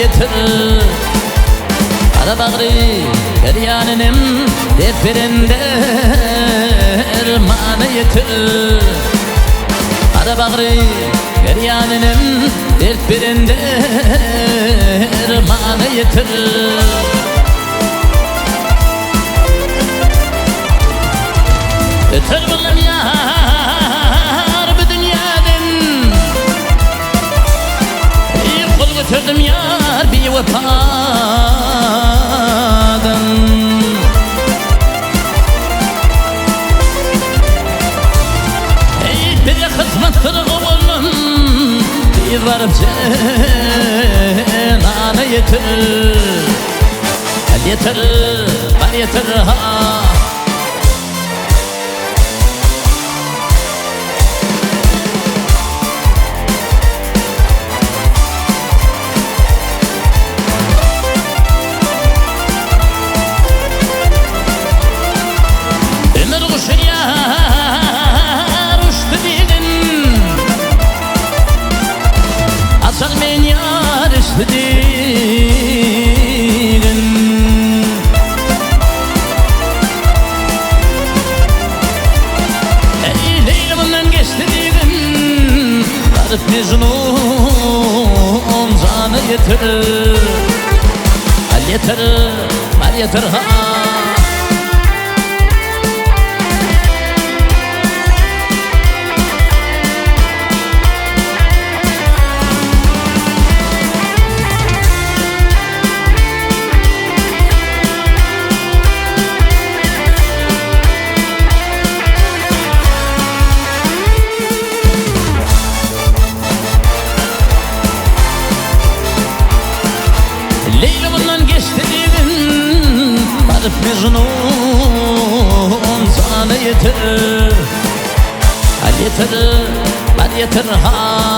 yeter. Ara bağrı deryanım depremde ermanı yeter. Ara bağrı deryanım depremde ermanı yeter. Öter bulam yar bu dünyadan, kol götürdüm yar bir vefadan. Bir hizmettir oğlum bir varıp cenana yeter. El yeter, var yeter ha. Salmen yar istediğin, ey Leylam'dan geçtiğin, Arif Mecnun zanı yeter. Al yeter, al yeter ha. Leylam'dan geçtiğin, Arif Mecnun sana yeter. Al yeter, al yeter ha.